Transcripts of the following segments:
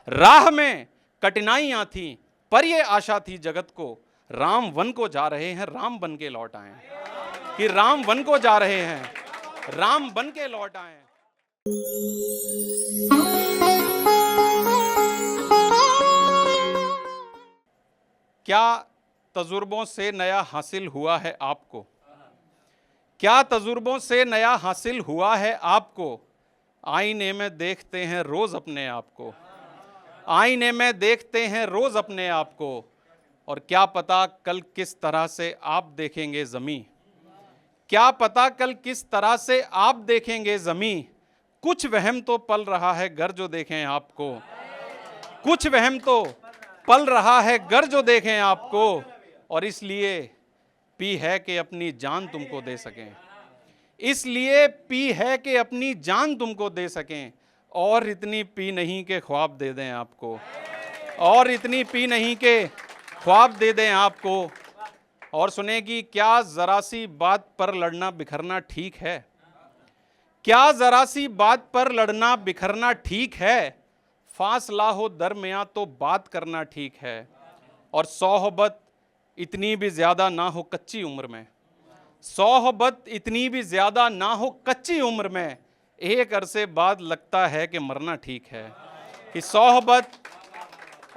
राह में कठिनाइयां थी पर ये आशा थी जगत को, राम वन को जा रहे हैं राम बन के लौट आए। कि राम वन को जा रहे हैं राम बन के लौट आए। क्या तजुर्बों से नया हासिल हुआ है आपको? क्या तजुर्बों से नया हासिल हुआ है आपको? आईने में देखते हैं रोज अपने आप को, आईने में देखते हैं रोज अपने आप को, और क्या पता कल किस तरह से आप देखेंगे ज़मीं, क्या पता कल किस तरह से आप देखेंगे ज़मीं। कुछ वहम तो पल रहा है गर जो देखें आपको, कुछ वहम तो पल रहा है गर जो देखें आपको, और इसलिए पी है कि अपनी जान तुमको दे सकें, इसलिए पी है कि अपनी जान तुमको दे सकें, और इतनी पी नहीं कि ख्वाब दे दें आपको, और इतनी पी नहीं कि ख्वाब दे दें आपको। और सुने कि क्या ज़रा सी बात पर लड़ना बिखरना ठीक है? क्या ज़रा सी बात पर लड़ना बिखरना ठीक है? फासला हो दरमियां तो बात करना ठीक है, और सोहबत इतनी भी ज़्यादा ना हो कच्ची उम्र में, सोहबत इतनी भी ज़्यादा ना हो कच्ची उम्र में, एक अरसे बाद लगता है कि मरना ठीक है। कि सोहबत,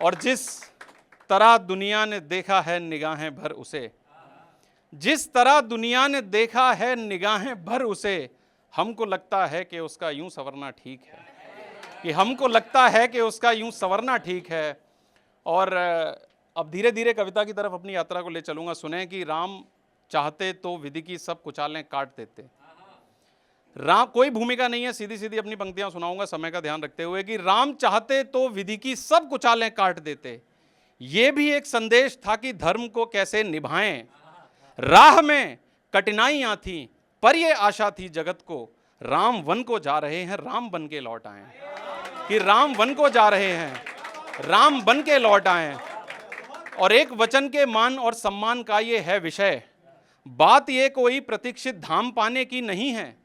और जिस तरह दुनिया ने देखा है निगाहें भर उसे, जिस तरह दुनिया ने देखा है निगाहें भर उसे, हमको लगता है कि उसका यूं संवरना ठीक है, कि हमको लगता है कि उसका यूं संवरना ठीक है। और अब धीरे धीरे कविता की तरफ अपनी यात्रा को ले चलूंगा। सुने कि राम चाहते तो विधि की सब कुचालें काट देते। राम, कोई भूमिका नहीं है, सीधी सीधी अपनी पंक्तियां सुनाऊंगा समय का ध्यान रखते हुए। कि राम चाहते तो विधि की सब कुचालें काट देते, ये भी एक संदेश था कि धर्म को कैसे निभाएं। राह में कठिनाइयां थी पर ये आशा थी जगत को, राम वन को जा रहे हैं राम बन के लौट आए। कि राम वन को जा रहे हैं राम बन के लौट आए। और एक वचन के मान और सम्मान का ये है विषय, बात ये कोई प्रतीक्षित धाम पाने की नहीं है,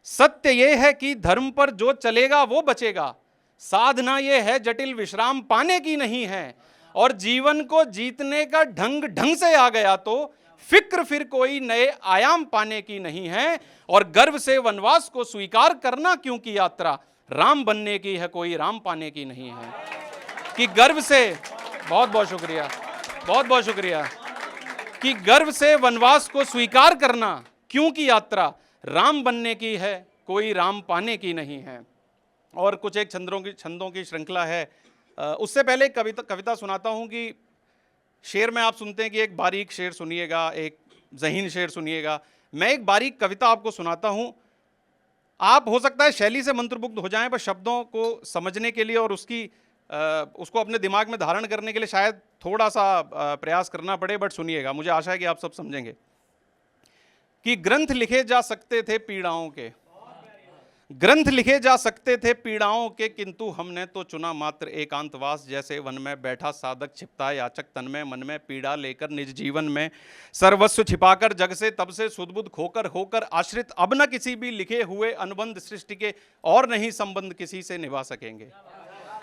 सत्य ये है कि धर्म पर जो चलेगा वो बचेगा, साधना ये है जटिल विश्राम पाने की नहीं है, और जीवन को जीतने का ढंग ढंग से आ गया तो फिक्र फिर कोई नए आयाम पाने की नहीं है, और गर्व से वनवास को स्वीकार करना क्योंकि यात्रा राम बनने की है, कोई राम पाने की नहीं है। कि गर्व से, बहुत बहुत शुक्रिया, बहुत बहुत शुक्रिया, कि गर्व से वनवास को स्वीकार करना क्योंकि यात्रा राम बनने की है, कोई राम पाने की नहीं है। और कुछ एक छंदों की श्रृंखला है। उससे पहले कविता सुनाता हूं कि शेर में आप सुनते हैं कि एक बारीक शेर सुनिएगा, एक ज़हीन शेर सुनिएगा। मैं एक बारीक कविता आपको सुनाता हूं, आप हो सकता है शैली से मंत्रमुग्ध हो जाएं, पर शब्दों को समझने के लिए और उसको अपने दिमाग में धारण करने के लिए शायद थोड़ा सा प्रयास करना पड़े, बट सुनिएगा, मुझे आशा है कि आप सब समझेंगे। कि ग्रंथ लिखे जा सकते थे पीड़ाओं के, ग्रंथ लिखे जा सकते थे पीड़ाओं के, किंतु हमने तो चुना मात्र एकांतवास, जैसे वन में बैठा साधक छिपता याचक तन में, मन में पीड़ा लेकर निज जीवन में सर्वस्व छिपाकर, जग से तब से सुदबुद खोकर होकर आश्रित, अब न किसी भी लिखे हुए अनुबंध सृष्टि के, और नहीं संबंध किसी से निभा सकेंगे।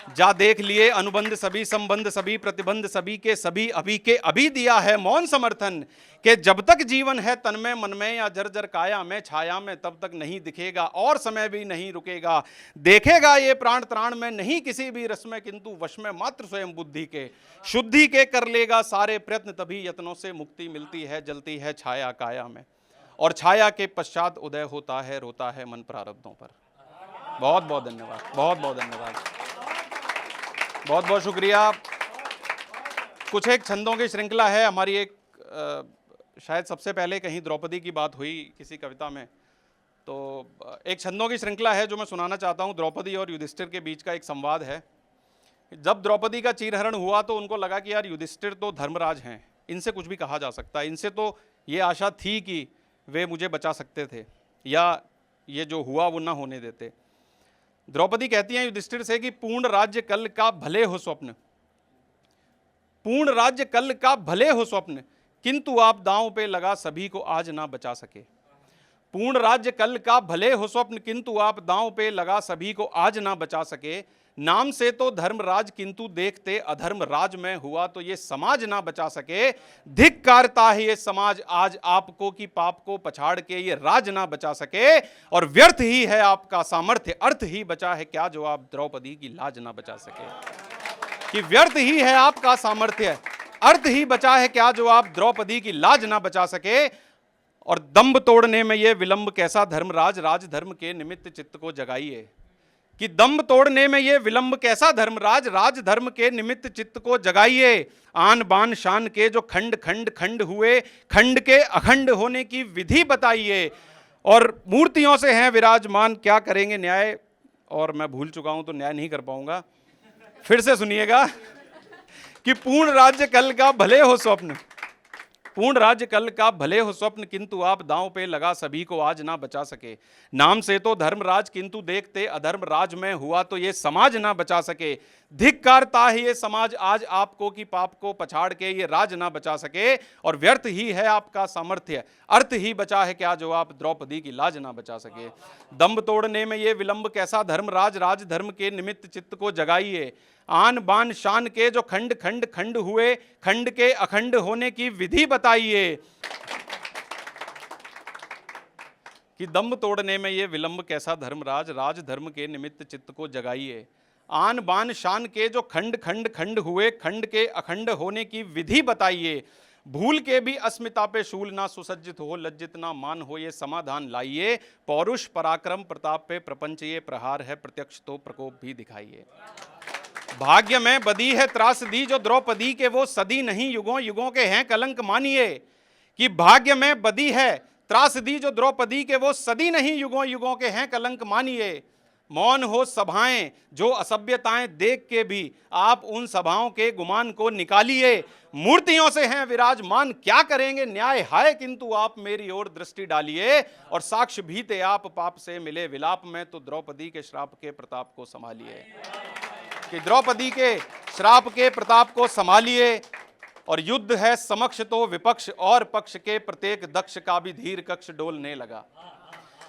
जा देख लिए अनुबंध सभी संबंध सभी प्रतिबंध सभी के सभी, अभी के अभी दिया है मौन समर्थन, कि जब तक जीवन है तन में मन में या जर्जर काया में छाया में, तब तक नहीं दिखेगा और समय भी नहीं रुकेगा, देखेगा ये प्राण त्राण में नहीं किसी भी रस में, किंतु वश में मात्र स्वयं बुद्धि के, शुद्धि के कर लेगा सारे प्रयत्न, तभी यत्नों से मुक्ति मिलती है, जलती है छाया काया में, और छाया के पश्चात उदय होता है, रोता है मन प्रारब्धों पर। बहुत बहुत धन्यवाद, बहुत बहुत धन्यवाद, बहुत बहुत शुक्रिया। कुछ एक छंदों की श्रृंखला है हमारी। एक शायद सबसे पहले कहीं द्रौपदी की बात हुई किसी कविता में, तो एक छंदों की श्रृंखला है जो मैं सुनाना चाहता हूँ। द्रौपदी और युधिष्ठिर के बीच का एक संवाद है। जब द्रौपदी का चीरहरण हुआ तो उनको लगा कि यार युधिष्ठिर तो धर्मराज हैं, इनसे कुछ भी कहा जा सकता है, इनसे तो ये आशा थी कि वे मुझे बचा सकते थे या ये जो हुआ वो ना होने देते। द्रौपदी कहती हैं युधिष्ठिर से कि पूर्ण राज्य कल का भले हो स्वप्न, पूर्ण राज्य कल का भले हो स्वप्न, किंतु आप दांव पे लगा सभी को आज ना बचा सके। पूर्ण राज्य कल का भले हो स्वप्न, किंतु आप दांव पे लगा सभी को आज ना बचा सके। नाम से तो धर्मराज किंतु देखते अधर्म राज में हुआ तो ये समाज ना बचा सके। धिक्कारता है ये समाज आज आपको कि पाप को पछाड़ के ये राज ना बचा सके। और व्यर्थ ही है आपका सामर्थ्य, अर्थ ही बचा है क्या जो आप द्रौपदी की लाज ना बचा सके। कि व्यर्थ ही है आपका सामर्थ्य, अर्थ ही बचा है क्या जो आप द्रौपदी की लाज ना बचा सके। और दंभ तोड़ने में ये विलंब कैसा धर्मराज, राज धर्म के निमित्त चित्त को जगाइए। कि दंभ तोड़ने में ये विलंब कैसा धर्मराज, राज धर्म के निमित्त चित्त को जगाइए। आन बान शान के जो खंड खंड खंड हुए, खंड के अखंड होने की विधि बताइए। और मूर्तियों से हैं विराजमान, क्या करेंगे न्याय। और मैं भूल चुका हूं तो न्याय नहीं कर पाऊंगा, फिर से सुनिएगा। कि पूर्ण राज्य कल का भले हो स्वप्न, पूर्ण राज्य कल का भले हो स्वप्न, किंतु आप दांव पे लगा सभी को आज ना बचा सके। नाम से तो धर्मराज किंतु देखते अधर्म राज में हुआ तो ये समाज ना बचा सके। धिक्कारता है ये समाज आज आपको कि पाप को पछाड़ के ये राज ना बचा सके। और व्यर्थ ही है आपका सामर्थ्य, अर्थ ही बचा है क्या जो आप द्रौपदी की लाज ना बचा सके। दंभ तोड़ने में ये विलंब कैसा धर्मराज, राज धर्म के निमित्त चित्त को जगाइए। आन बान शान के जो खंड खंड खंड हुए, खंड के अखंड होने की विधि बताइए। कि दंभ तोड़ने में ये विलंब कैसा धर्मराज, राज धर्म के निमित्त चित्त को जगाइए। आन बान शान के जो खंड खंड खंड हुए, खंड के अखंड होने की विधि बताइए। भूल के भी अस्मिता पे शूल ना सुसज्जित हो, लज्जित ना मान हो ये समाधान लाइए। पौरुष पराक्रम प्रताप पे प्रपंच ये प्रहार है, प्रत्यक्ष तो प्रकोप भी दिखाइए। भाग्य में बदी है त्रासदी जो द्रौपदी के वो सदी नहीं युगों युगों के हैं कलंक मानिए। कि भाग्य में बदी है त्रासदी जो द्रौपदी के वो सदी नहीं युगों युगों के हैं कलंक मानिए। मौन हो सभाएं जो असभ्यताएं देख के भी आप उन सभाओं के गुमान को निकालिए। मूर्तियों से हैं विराजमान क्या करेंगे न्याय, हाय किंतु आप मेरी ओर दृष्टि डालिए। और साक्ष्य भी थे आप पाप से मिले विलाप में, तो द्रौपदी के श्राप के प्रताप को संभालिए। कि द्रौपदी के श्राप के प्रताप को संभालिए। और युद्ध है समक्ष तो विपक्ष और पक्ष के प्रत्येक दक्ष का भी धीर कक्ष डोलने लगा।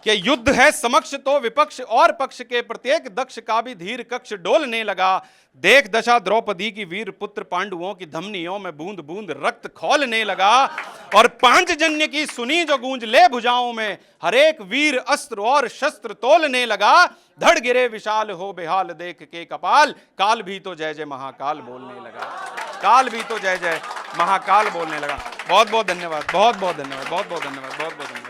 कि युद्ध है समक्ष तो विपक्ष और पक्ष के प्रत्येक दक्ष का भी धीर कक्ष डोलने लगा। देख दशा द्रौपदी की वीर पुत्र पांडवों की धमनियों में बूंद बूंद रक्त खौलने लगा। और पांचजन्य की सुनी जो गूंज ले भुजाओं में, हरेक वीर अस्त्र और शस्त्र तोलने लगा। धड़ गिरे विशाल हो बेहाल देख के कपाल, काल भी तो जय जय महाकाल बोलने लगा। काल भी तो जय जय महाकाल बोलने लगा। बहुत बहुत धन्यवाद, बहुत बहुत धन्यवाद, बहुत बहुत धन्यवाद, बहुत बहुत धन्यवाद।